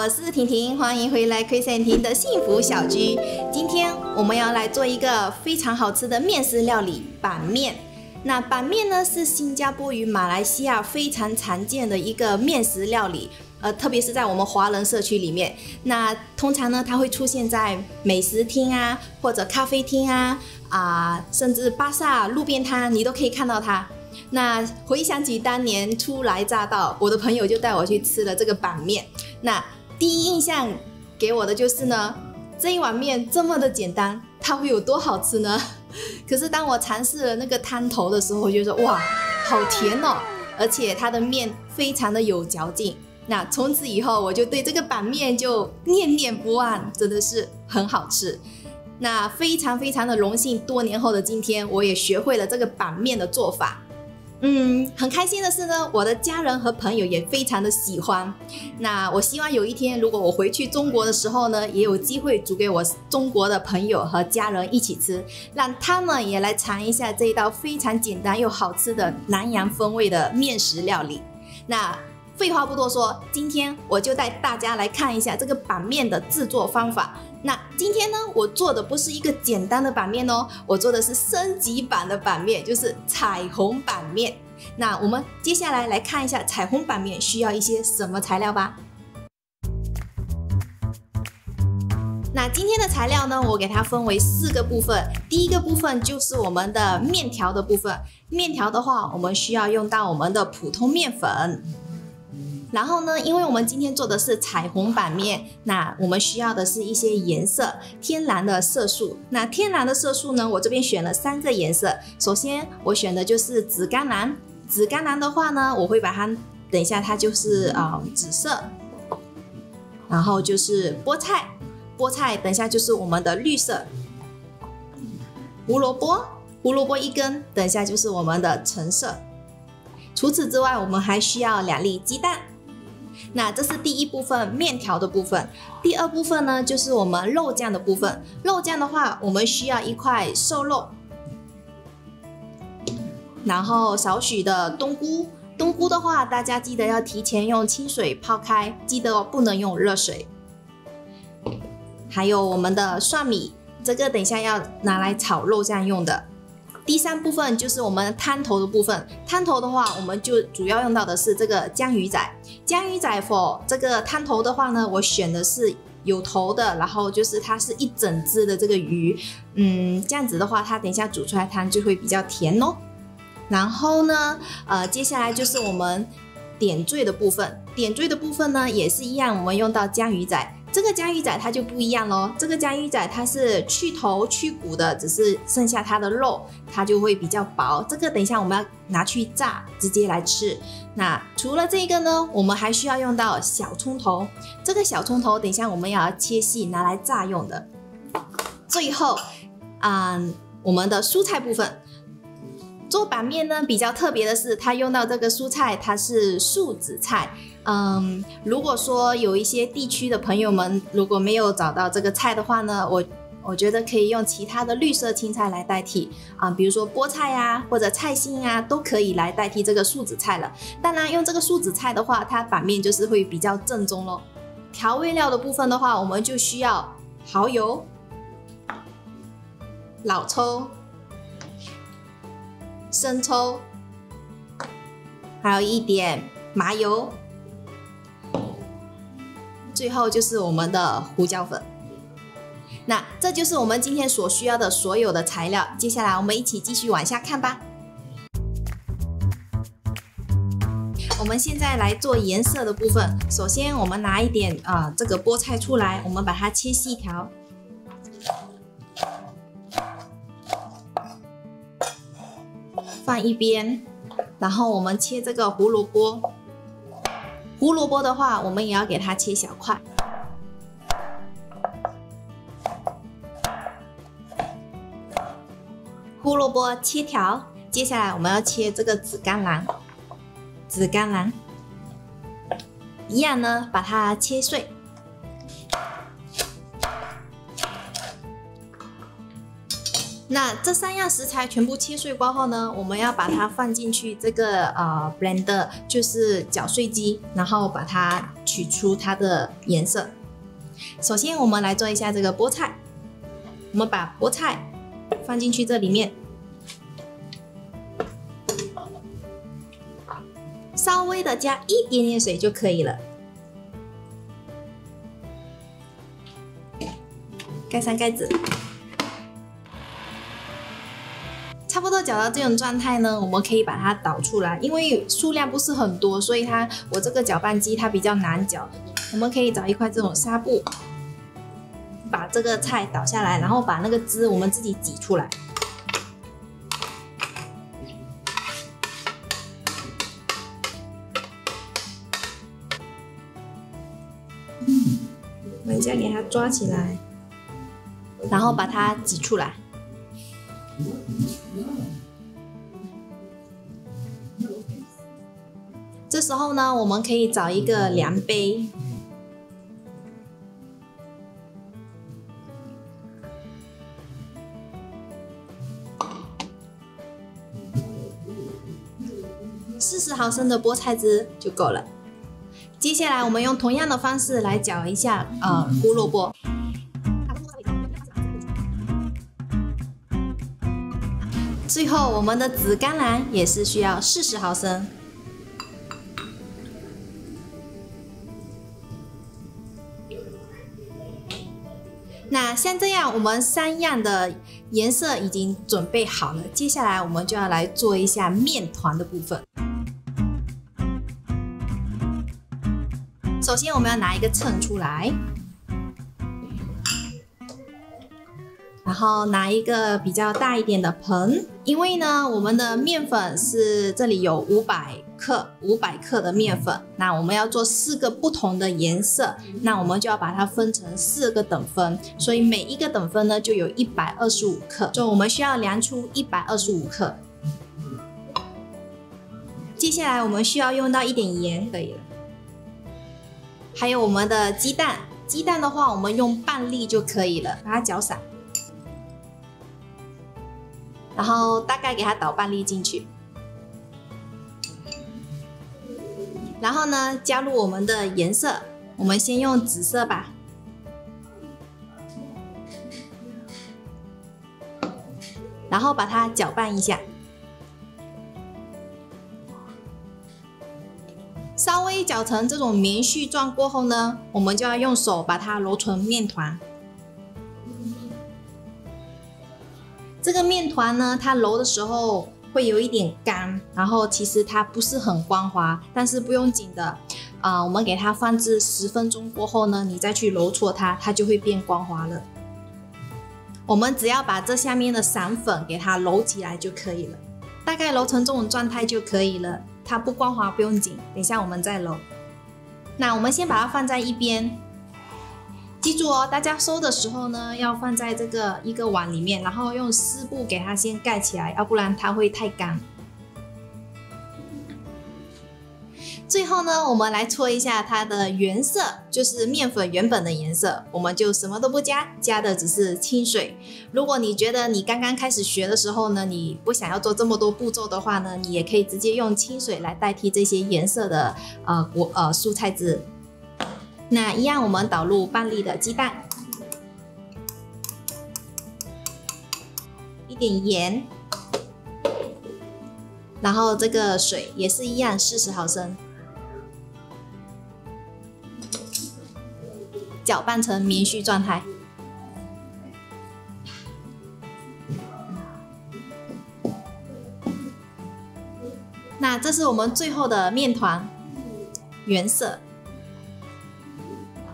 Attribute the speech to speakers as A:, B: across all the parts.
A: 我是婷婷，欢迎回来 Chris 婷的幸福小居。今天我们要来做一个非常好吃的面食料理——板面。那板面呢，是新加坡与马来西亚非常常见的一个面食料理。特别是在我们华人社区里面，那通常呢，它会出现在美食厅啊，或者咖啡厅啊，甚至巴萨路边摊，你都可以看到它。那回想起当年初来乍到，我的朋友就带我去吃了这个板面。那第一印象给我的就是呢，这一碗面这么的简单，它会有多好吃呢？可是当我尝试了那个汤头的时候，我就说哇，好甜哦，而且它的面非常的有嚼劲。那从此以后，我就对这个板面就念念不忘，真的是很好吃。那非常的荣幸，多年后的今天，我也学会了这个板面的做法。很开心的是呢，我的家人和朋友也非常的喜欢。那我希望有一天，如果我回去中国的时候呢，也有机会煮给我中国的朋友和家人一起吃，让他们也来尝一下这一道非常简单又好吃的南洋风味的面食料理。那废话不多说，今天我就带大家来看一下这个板面的制作方法。那今天呢，我做的不是一个简单的板面哦，我做的是升级版的板面，就是彩虹板面。那我们接下来看一下彩虹板面需要一些什么材料吧。那今天的材料呢，我给它分为4个部分。第一个部分就是我们的面条的部分。面条的话，我们需要用到我们的普通面粉。然后呢，因为我们今天做的是彩虹板面，那我们需要的是一些颜色，天然的色素。那天然的色素呢，我这边选了3个颜色。首先我选的就是紫甘蓝，紫甘蓝的话呢，我会把它，等一下它就是紫色。然后就是菠菜，菠菜等一下就是我们的绿色。胡萝卜，胡萝卜1根，等一下就是我们的橙色。除此之外，我们还需要2粒鸡蛋。那这是第一部分面条的部分。第二部分呢，就是我们肉酱的部分。肉酱的话，我们需要1块瘦肉，然后少许的冬菇。冬菇的话，大家记得要提前用清水泡开，记得不能用热水。还有我们的蒜米，这个等一下要拿来炒肉酱用的。第3部分就是我们汤头的部分。汤头的话，我们就主要用到的是这个江鱼仔。江鱼仔 for 这个汤头的话呢，我选的是有头的，然后就是它是一整只的这个鱼。这样子的话，它等一下煮出来汤就会比较甜哦。然后呢，接下来就是我们点缀的部分。点缀的部分呢，也是一样，我们用到江鱼仔。这个江鱼仔它就不一样咯，这个江鱼仔它是去头去骨的，只是剩下它的肉，它就会比较薄。这个等一下我们要拿去炸，直接来吃。那除了这个呢，我们还需要用到小葱头。这个小葱头等一下我们要切细，拿来炸用的。最后，我们的蔬菜部分。做板面呢，比较特别的是，它用到这个蔬菜，它是素紫菜。如果说有一些地区的朋友们如果没有找到这个菜的话呢，我觉得可以用其他的绿色青菜来代替比如说菠菜啊或者菜心啊都可以来代替这个素紫菜了。当然用这个素紫菜的话，它板面就是会比较正宗咯。调味料的部分的话，我们就需要蚝油、老抽、生抽，还有一点麻油，最后就是我们的胡椒粉。那这就是我们今天所需要的所有的材料。接下来我们一起继续往下看吧。我们现在来做颜色的部分。首先我们拿一点这个菠菜出来，我们把它切细条。放一边，然后我们切这个胡萝卜。胡萝卜的话，我们也要给它切小块。胡萝卜切条，接下来我们要切这个紫甘蓝。紫甘蓝一样呢，把它切碎。那这3样食材全部切碎过后呢，我们要把它放进去这个blender， 就是搅碎机，然后把它取出它的颜色。首先我们来做一下这个菠菜，我们把菠菜放进去这里面，稍微的加一点点水就可以了。盖上盖子。差不多搅到这种状态呢，我们可以把它倒出来，因为数量不是很多，所以我这个搅拌机它比较难搅。我们可以找一块这种纱布，把这个菜倒下来，然后把那个汁我们自己挤出来。我们再给它抓起来，然后把它挤出来。这时候呢，我们可以找一个量杯，40毫升的菠菜汁就够了。接下来我们用同样的方式来搅一下胡萝卜。最后我们的紫甘蓝也是需要40毫升。那像这样，我们3样的颜色已经准备好了。接下来我们就要来做一下面团的部分。首先我们要拿一个秤出来，然后拿一个比较大一点的盆，因为呢，我们的面粉是这里有500克的面粉，那我们要做4个不同的颜色，那我们就要把它分成4个等分，所以每一个等分呢就有125克，所以我们需要量出125克。接下来我们需要用到一点盐可以了，还有我们的鸡蛋，鸡蛋的话我们用半粒就可以了，把它搅散。然后大概给它倒半粒进去，然后呢，加入我们的颜色，我们先用紫色吧，然后把它搅拌一下，稍微搅成这种棉絮状过后呢，我们就要用手把它揉成面团。这个面团呢，它揉的时候会有一点干，然后其实它不是很光滑，但是不用紧的，我们给它放置10分钟过后呢，你再去揉搓它，它就会变光滑了。我们只要把这下面的散粉给它揉起来就可以了，大概揉成这种状态就可以了。它不光滑不用紧，等一下我们再揉。那我们先把它放在一边。记住哦，大家收的时候呢，要放在这个一个碗里面，然后用湿布给它先盖起来，要不然它会太干。最后呢，我们来搓一下它的原色，就是面粉原本的颜色，我们就什么都不加，加的只是清水。如果你觉得你刚刚开始学的时候呢，你不想要做这么多步骤的话呢，你也可以直接用清水来代替这些颜色的蔬菜汁。那一样，我们倒入半粒的鸡蛋，一点盐，然后这个水也是一样，40毫升，搅拌成棉絮状态。那这是我们最后的面团原色。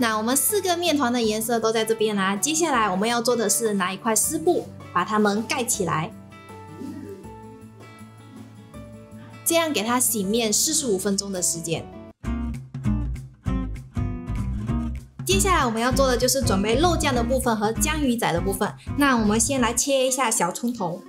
A: 那我们4个面团的颜色都在这边啦。接下来我们要做的是拿一块湿布把它们盖起来，这样给它醒面45分钟的时间。接下来我们要做的就是准备肉酱的部分和江鱼仔的部分。那我们先来切一下小葱头。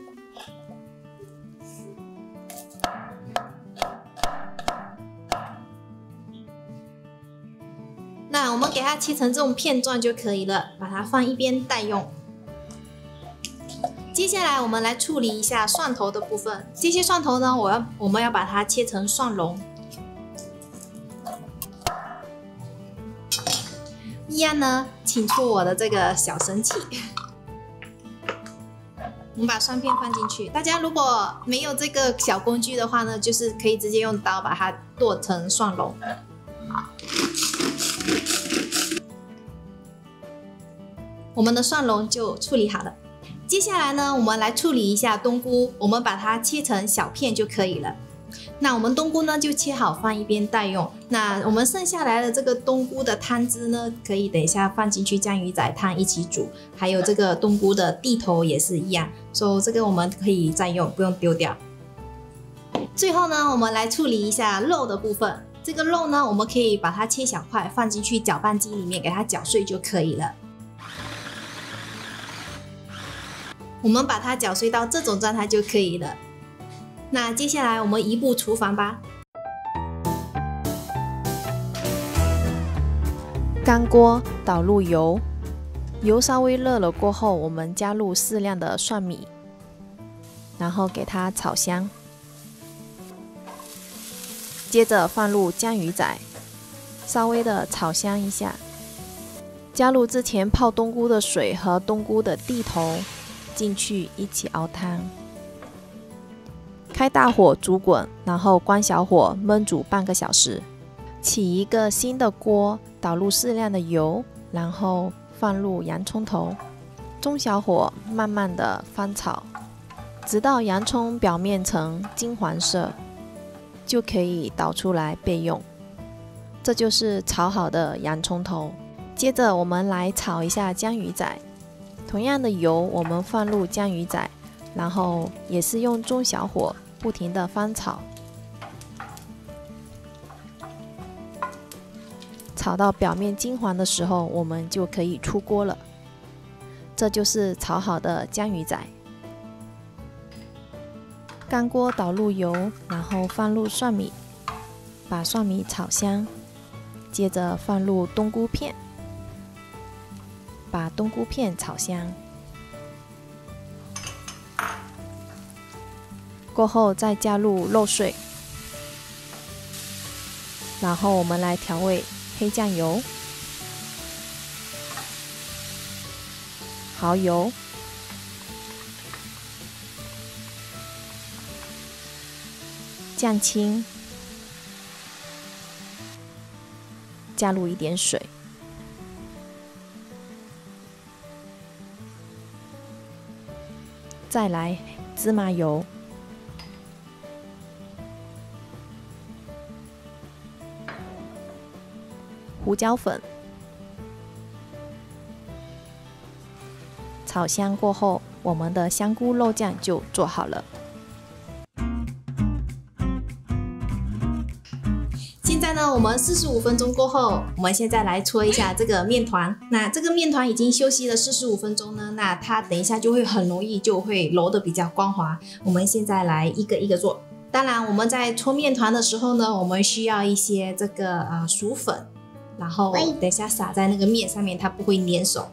A: 那我们给它切成这种片状就可以了，把它放一边待用。接接下来我们来处理一下蒜头的部分。这些蒜头呢，我们要把它切成蒜蓉。一样呢，请出我的这个小神器。我们把蒜片放进去。大家如果没有这个小工具的话呢，就是可以直接用刀把它剁成蒜蓉。我们的蒜蓉就处理好了。接下来呢，我们来处理一下冬菇，我们把它切成小片就可以了。那我们冬菇呢就切好放一边待用。那我们剩下来的这个冬菇的汤汁呢，可以等一下放进去酱鱼仔汤一起煮，还有这个冬菇的蒂头也是一样，所以这个我们可以再用，不用丢掉。最后呢，我们来处理一下肉的部分。这个肉呢，我们可以把它切小块，放进去搅拌机里面给它搅碎就可以了。我们把它搅碎到这种状态就可以了。那接下来我们移步厨房吧。
B: 干锅倒入油，油稍微热了过后，我们加入适量的蒜米，然后给它炒香。接着放入酱鱼仔，稍微的炒香一下，加入之前泡冬菇的水和冬菇的蒂头进去一起熬汤。开大火煮滚，然后关小火焖煮半个小时。起一个新的锅，倒入适量的油，然后放入洋葱头，中小火慢慢的翻炒，直到洋葱表面呈金黄色，就可以倒出来备用。这就是炒好的洋葱头。接着我们来炒一下酱鱼仔，同样的油我们放入酱鱼仔，然后也是用中小火不停的翻炒，炒到表面金黄的时候，我们就可以出锅了。这就是炒好的酱鱼仔。干锅倒入油，然后放入蒜米，把蒜米炒香，接着放入冬菇片，把冬菇片炒香。过后再加入肉碎，然后我们来调味黑酱油、蚝油、酱青，加入一点水，再来芝麻油。胡椒粉，炒香过后，我们的香菇肉酱就做好了。
A: 现在呢，我们45分钟过后，我们现在来搓一下这个面团。那这个面团已经休息了45分钟呢，那它等一下就会很容易就会揉得比较光滑。我们现在来一个一个做。当然，我们在搓面团的时候呢，我们需要一些这个薯粉。然后等一下撒在那个面上面，它不会粘手。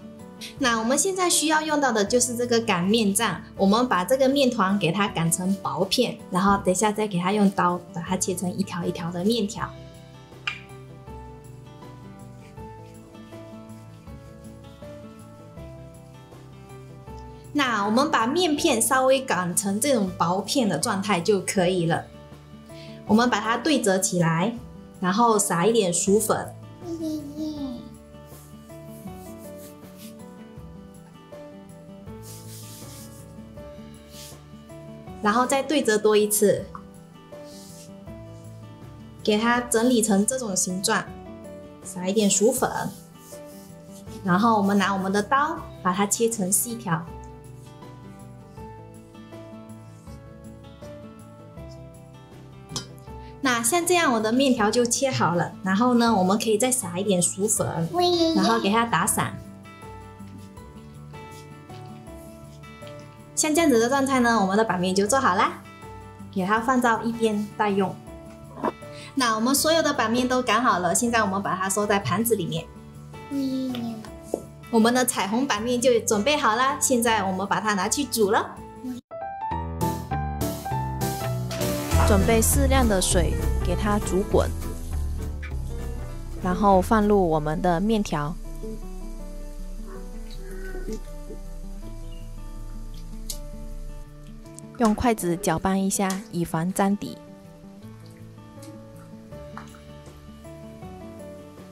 A: 那我们现在需要用到的就是这个擀面杖，我们把这个面团给它擀成薄片，然后等一下再给它用刀把它切成一条一条的面条。那我们把面片稍微擀成这种薄片的状态就可以了。我们把它对折起来，然后撒一点薯粉。然后再对折多一次，给它整理成这种形状，撒一点薯粉，然后我们拿我们的刀把它切成细条。那像这样我的面条就切好了，然后呢，我们可以再撒一点薯粉，然后给它打散。像这样子的状态呢，我们的板面就做好啦，给它放到一边待用。那我们所有的板面都擀好了，现在我们把它收在盘子里面。我们的彩虹板面就准备好了，现在我们把它拿去煮了。
B: 准备适量的水，给它煮滚，然后放入我们的面条，用筷子搅拌一下，以防粘底。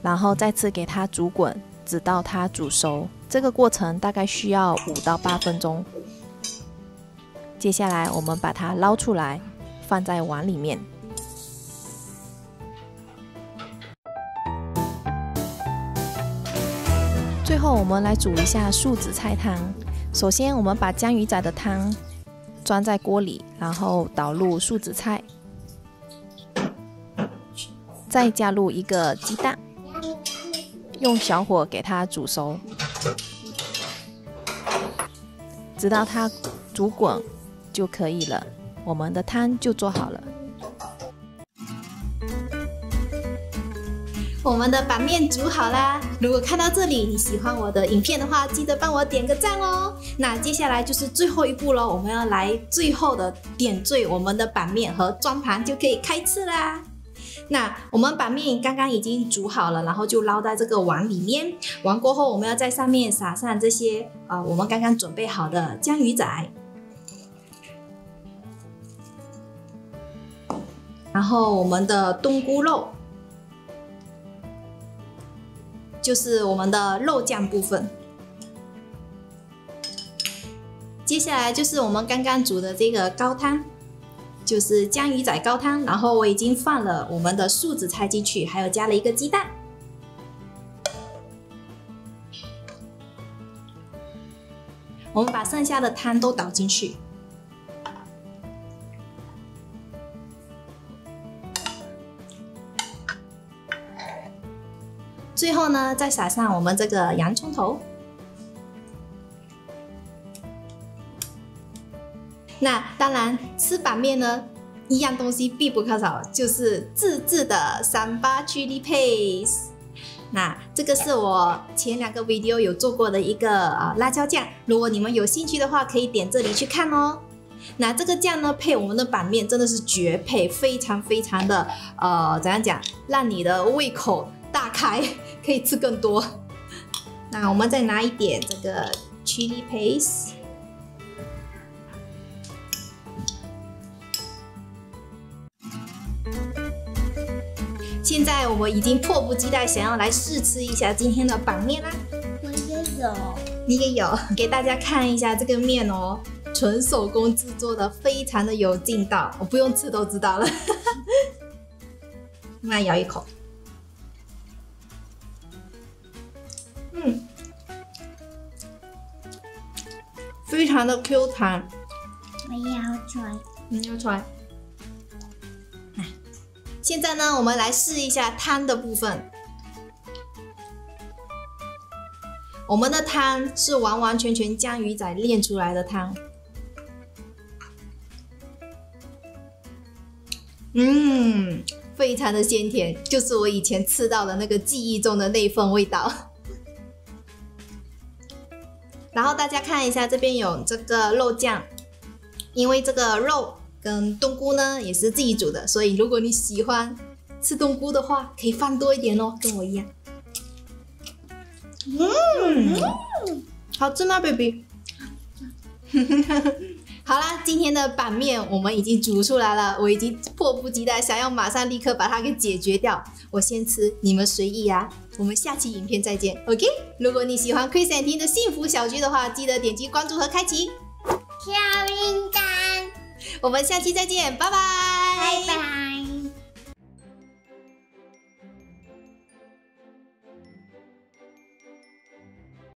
B: 然后再次给它煮滚，直到它煮熟。这个过程大概需要5到8分钟。接下来我们把它捞出来，放在碗里面。最后我们来煮一下素紫菜汤。首先我们把江鱼仔的汤装在锅里，然后倒入素紫菜，再加入1个鸡蛋，用小火给它煮熟，直到它煮滚就可以了。我们的汤就做好了。
A: 我们的板面煮好啦！如果看到这里你喜欢我的影片的话，记得帮我点个赞哦。那接下来就是最后一步咯，我们要来最后的点缀我们的板面和装盘，就可以开吃啦。那我们板面刚刚已经煮好了，然后就捞在这个碗里面。完过后，我们要在上面撒上这些我们刚刚准备好的江鱼仔，然后我们的冬菇肉，就是我们的肉酱部分。接下来就是我们刚刚煮的这个高汤，就是江鱼仔高汤，然后我已经放了我们的素紫菜进去，还有加了1个鸡蛋。我们把剩下的汤都倒进去。最后呢，再撒上我们这个洋葱头。那当然，吃板面呢，一样东西必不可少，就是自制的三八 chili paste。那这个是我前2个 video 有做过的一个辣椒酱，如果你们有兴趣的话，可以点这里去看哦。那这个酱呢，配我们的板面真的是绝配，非常非常的怎样讲，让你的胃口大开，可以吃更多。那我们再拿一点这个 chili paste。现在我们已经迫不及待想要来试吃一下今天的板面啦。
C: 我也有，
A: 你也有，给大家看一下这个面哦，纯手工制作的，非常的有劲道，我不用吃都知道了。那咬一口，非常的 Q 弹。
C: 我也要try。
A: 你要 try。现在呢，我们来试一下汤的部分。我们的汤是完完全全江鱼仔炼出来的汤。非常的鲜甜，就是我以前吃到的那个记忆中的那份味道。然后大家看一下，这边有这个肉酱，因为这个肉跟冬菇呢也是自己煮的，所以如果你喜欢吃冬菇的话，可以放多一点哦，跟我一样。好吃吗 ，baby？ 好啦，今天的板面我们已经煮出来了，我已经迫不及待想要马上立刻把它给解决掉。我先吃，你们随意啊。我们下期影片再见 ，OK？ 如果你喜欢 Chris and Ting 的幸福小居的话，记得点击关注和开启
C: 小铃铛，
A: 我们下期再见，拜拜，
C: 拜拜。